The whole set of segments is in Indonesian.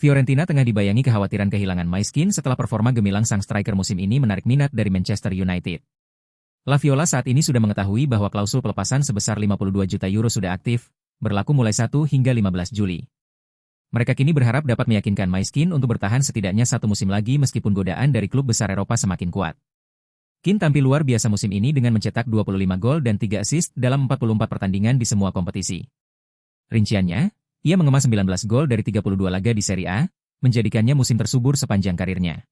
Fiorentina tengah dibayangi kekhawatiran kehilangan Maiskin setelah performa gemilang sang striker musim ini menarik minat dari Manchester United. La Viola saat ini sudah mengetahui bahwa klausul pelepasan sebesar 52 juta euro sudah aktif, berlaku mulai 1 hingga 15 Juli. Mereka kini berharap dapat meyakinkan Maiskin untuk bertahan setidaknya satu musim lagi meskipun godaan dari klub besar Eropa semakin kuat. Keane tampil luar biasa musim ini dengan mencetak 25 gol dan 3 assist dalam 44 pertandingan di semua kompetisi. Rinciannya, ia mengemas 19 gol dari 32 laga di Serie A, menjadikannya musim tersubur sepanjang karirnya.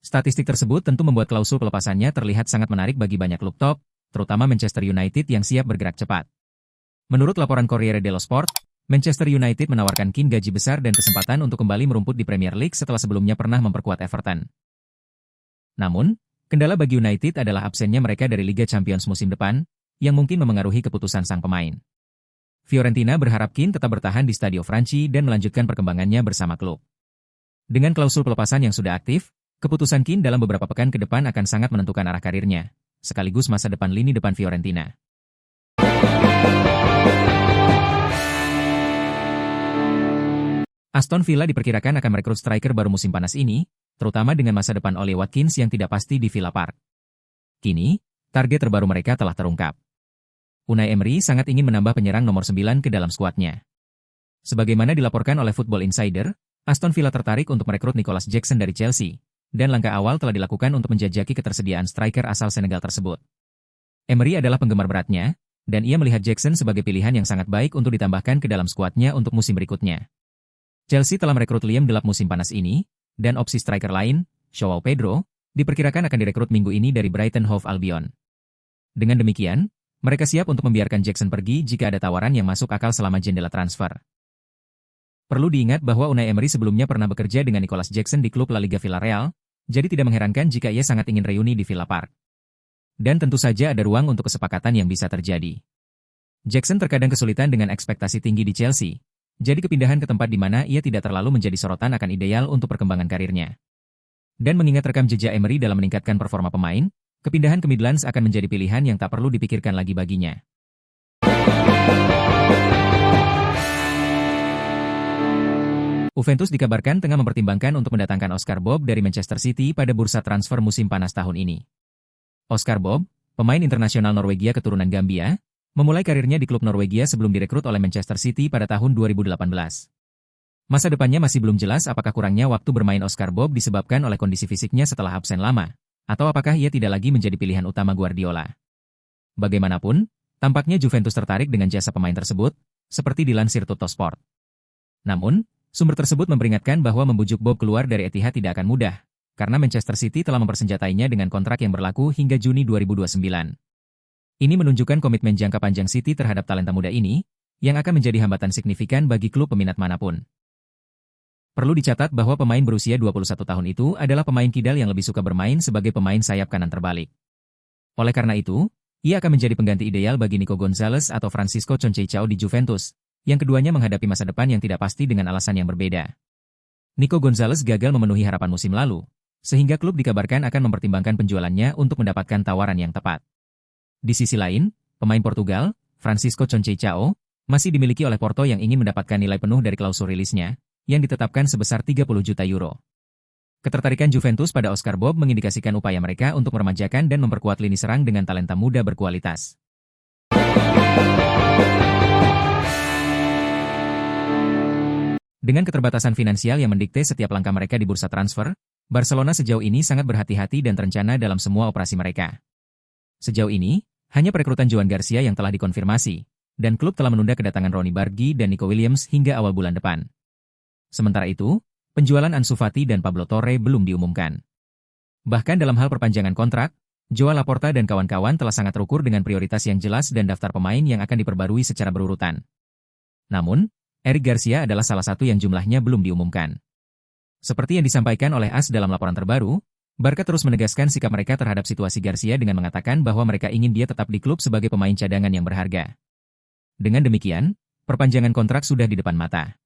Statistik tersebut tentu membuat klausul pelepasannya terlihat sangat menarik bagi banyak klub top, terutama Manchester United yang siap bergerak cepat. Menurut laporan Corriere dello Sport, Manchester United menawarkan Keane gaji besar dan kesempatan untuk kembali merumput di Premier League setelah sebelumnya pernah memperkuat Everton. Namun, kendala bagi United adalah absennya mereka dari Liga Champions musim depan, yang mungkin memengaruhi keputusan sang pemain. Fiorentina berharap Keane tetap bertahan di Stadio Franchi dan melanjutkan perkembangannya bersama klub. Dengan klausul pelepasan yang sudah aktif, keputusan Keane dalam beberapa pekan ke depan akan sangat menentukan arah karirnya, sekaligus masa depan lini depan Fiorentina. Aston Villa diperkirakan akan merekrut striker baru musim panas ini, terutama dengan masa depan Ollie Watkins yang tidak pasti di Villa Park. Kini, target terbaru mereka telah terungkap. Unai Emery sangat ingin menambah penyerang nomor 9 ke dalam skuadnya. Sebagaimana dilaporkan oleh Football Insider, Aston Villa tertarik untuk merekrut Nicolas Jackson dari Chelsea, dan langkah awal telah dilakukan untuk menjajaki ketersediaan striker asal Senegal tersebut. Emery adalah penggemar beratnya, dan ia melihat Jackson sebagai pilihan yang sangat baik untuk ditambahkan ke dalam skuadnya untuk musim berikutnya. Chelsea telah merekrut Liam Delap musim panas ini, dan opsi striker lain, Joao Pedro, diperkirakan akan direkrut minggu ini dari Brighton Hove Albion. Dengan demikian, mereka siap untuk membiarkan Jackson pergi jika ada tawaran yang masuk akal selama jendela transfer. Perlu diingat bahwa Unai Emery sebelumnya pernah bekerja dengan Nicolas Jackson di klub La Liga Villarreal, jadi tidak mengherankan jika ia sangat ingin reuni di Villa Park. Dan tentu saja ada ruang untuk kesepakatan yang bisa terjadi. Jackson terkadang kesulitan dengan ekspektasi tinggi di Chelsea, jadi kepindahan ke tempat di mana ia tidak terlalu menjadi sorotan akan ideal untuk perkembangan karirnya. Dan mengingat rekam jejak Emery dalam meningkatkan performa pemain, kepindahan ke Midlands akan menjadi pilihan yang tak perlu dipikirkan lagi baginya. Juventus dikabarkan tengah mempertimbangkan untuk mendatangkan Oscar Bob dari Manchester City pada bursa transfer musim panas tahun ini. Oscar Bob, pemain internasional Norwegia keturunan Gambia, memulai karirnya di klub Norwegia sebelum direkrut oleh Manchester City pada tahun 2018. Masa depannya masih belum jelas apakah kurangnya waktu bermain Oscar Bob disebabkan oleh kondisi fisiknya setelah absen lama, atau apakah ia tidak lagi menjadi pilihan utama Guardiola. Bagaimanapun, tampaknya Juventus tertarik dengan jasa pemain tersebut, seperti dilansir Tuttosport. Namun, sumber tersebut memperingatkan bahwa membujuk Bob keluar dari Etihad tidak akan mudah, karena Manchester City telah mempersenjatainya dengan kontrak yang berlaku hingga Juni 2029. Ini menunjukkan komitmen jangka panjang City terhadap talenta muda ini, yang akan menjadi hambatan signifikan bagi klub peminat manapun. Perlu dicatat bahwa pemain berusia 21 tahun itu adalah pemain kidal yang lebih suka bermain sebagai pemain sayap kanan terbalik. Oleh karena itu, ia akan menjadi pengganti ideal bagi Nico Gonzalez atau Francisco Conceição di Juventus, yang keduanya menghadapi masa depan yang tidak pasti dengan alasan yang berbeda. Nico Gonzalez gagal memenuhi harapan musim lalu, sehingga klub dikabarkan akan mempertimbangkan penjualannya untuk mendapatkan tawaran yang tepat. Di sisi lain, pemain Portugal, Francisco Conceição, masih dimiliki oleh Porto yang ingin mendapatkan nilai penuh dari klausul rilisnya, yang ditetapkan sebesar 30 juta euro. Ketertarikan Juventus pada Oscar Bob mengindikasikan upaya mereka untuk meremajakan dan memperkuat lini serang dengan talenta muda berkualitas. Dengan keterbatasan finansial yang mendikte setiap langkah mereka di bursa transfer, Barcelona sejauh ini sangat berhati-hati dan terencana dalam semua operasi mereka. Sejauh ini, hanya perekrutan Joan Garcia yang telah dikonfirmasi, dan klub telah menunda kedatangan Ronny Bargi dan Nico Williams hingga awal bulan depan. Sementara itu, penjualan Ansu Fati dan Pablo Torre belum diumumkan. Bahkan dalam hal perpanjangan kontrak, Joao Laporta dan kawan-kawan telah sangat terukur dengan prioritas yang jelas dan daftar pemain yang akan diperbarui secara berurutan. Namun, Eric Garcia adalah salah satu yang jumlahnya belum diumumkan. Seperti yang disampaikan oleh AS dalam laporan terbaru, Barca terus menegaskan sikap mereka terhadap situasi Garcia dengan mengatakan bahwa mereka ingin dia tetap di klub sebagai pemain cadangan yang berharga. Dengan demikian, perpanjangan kontrak sudah di depan mata.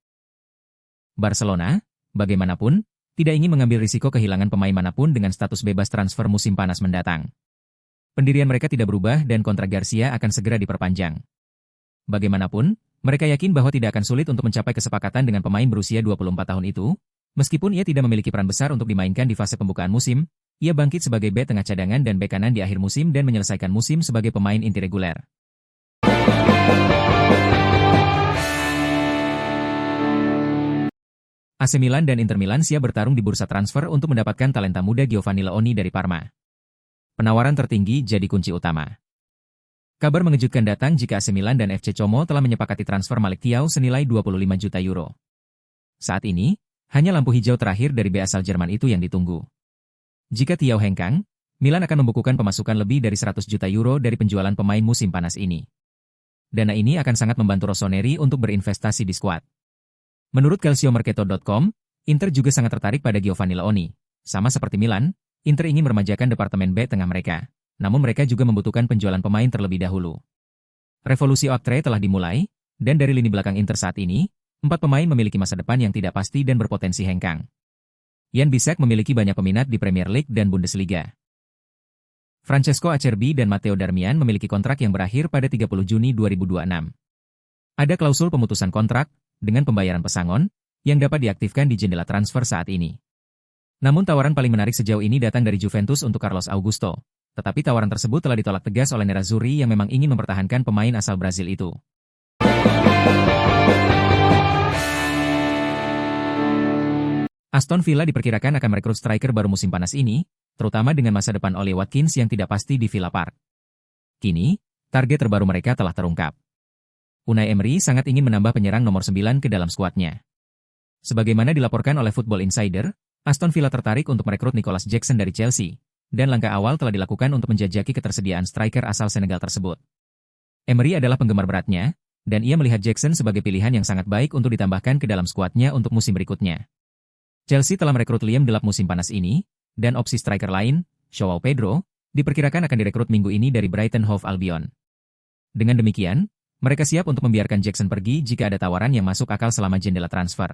Barcelona, bagaimanapun, tidak ingin mengambil risiko kehilangan pemain manapun dengan status bebas transfer musim panas mendatang. Pendirian mereka tidak berubah dan kontrak Garcia akan segera diperpanjang. Bagaimanapun, Mereka yakin bahwa tidak akan sulit untuk mencapai kesepakatan dengan pemain berusia 24 tahun itu, meskipun ia tidak memiliki peran besar untuk dimainkan di fase pembukaan musim, ia bangkit sebagai bek tengah cadangan dan bek kanan di akhir musim dan menyelesaikan musim sebagai pemain inti reguler. AC Milan dan Inter Milan siap bertarung di bursa transfer untuk mendapatkan talenta muda Giovanni Leoni dari Parma. Penawaran tertinggi jadi kunci utama. Kabar mengejutkan datang jika AC Milan dan FC Como telah menyepakati transfer Malick Thiaw senilai 25 juta euro. Saat ini, hanya lampu hijau terakhir dari bek asal Jerman itu yang ditunggu. Jika Thiaw hengkang, Milan akan membukukan pemasukan lebih dari 100 juta euro dari penjualan pemain musim panas ini. Dana ini akan sangat membantu Rossoneri untuk berinvestasi di skuad. Menurut calciomercato.com, Inter juga sangat tertarik pada Giovanni Leoni. Sama seperti Milan, Inter ingin meremajakan departemen bek tengah mereka. Namun mereka juga membutuhkan penjualan pemain terlebih dahulu. Revolusi Octre telah dimulai, dan dari lini belakang Inter saat ini, 4 pemain memiliki masa depan yang tidak pasti dan berpotensi hengkang. Jan Bisek memiliki banyak peminat di Premier League dan Bundesliga. Francesco Acerbi dan Matteo Darmian memiliki kontrak yang berakhir pada 30 Juni 2026. Ada klausul pemutusan kontrak, dengan pembayaran pesangon, yang dapat diaktifkan di jendela transfer saat ini. Namun tawaran paling menarik sejauh ini datang dari Juventus untuk Carlos Augusto. Tetapi tawaran tersebut telah ditolak tegas oleh Nerazzurri yang memang ingin mempertahankan pemain asal Brasil itu. Aston Villa diperkirakan akan merekrut striker baru musim panas ini, terutama dengan masa depan Ollie Watkins yang tidak pasti di Villa Park. Kini, target terbaru mereka telah terungkap. Unai Emery sangat ingin menambah penyerang nomor 9 ke dalam skuadnya. Sebagaimana dilaporkan oleh Football Insider, Aston Villa tertarik untuk merekrut Nicolas Jackson dari Chelsea. Dan langkah awal telah dilakukan untuk menjajaki ketersediaan striker asal Senegal tersebut. Emery adalah penggemar beratnya, dan ia melihat Jackson sebagai pilihan yang sangat baik untuk ditambahkan ke dalam skuadnya untuk musim berikutnya. Chelsea telah merekrut Liam Delap musim panas ini, dan opsi striker lain, Joao Pedro, diperkirakan akan direkrut minggu ini dari Brighton Hove Albion. Dengan demikian, mereka siap untuk membiarkan Jackson pergi jika ada tawaran yang masuk akal selama jendela transfer.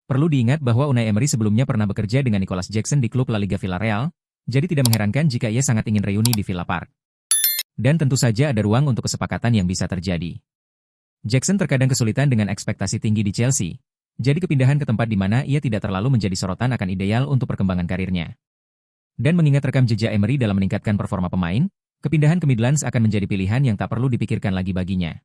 Perlu diingat bahwa Unai Emery sebelumnya pernah bekerja dengan Nicolas Jackson di klub La Liga Villarreal, jadi tidak mengherankan jika ia sangat ingin reuni di Villa Park. Dan tentu saja ada ruang untuk kesepakatan yang bisa terjadi. Jackson terkadang kesulitan dengan ekspektasi tinggi di Chelsea, jadi kepindahan ke tempat di mana ia tidak terlalu menjadi sorotan akan ideal untuk perkembangan karirnya. Dan mengingat rekam jejak Emery dalam meningkatkan performa pemain, kepindahan ke Midlands akan menjadi pilihan yang tak perlu dipikirkan lagi baginya.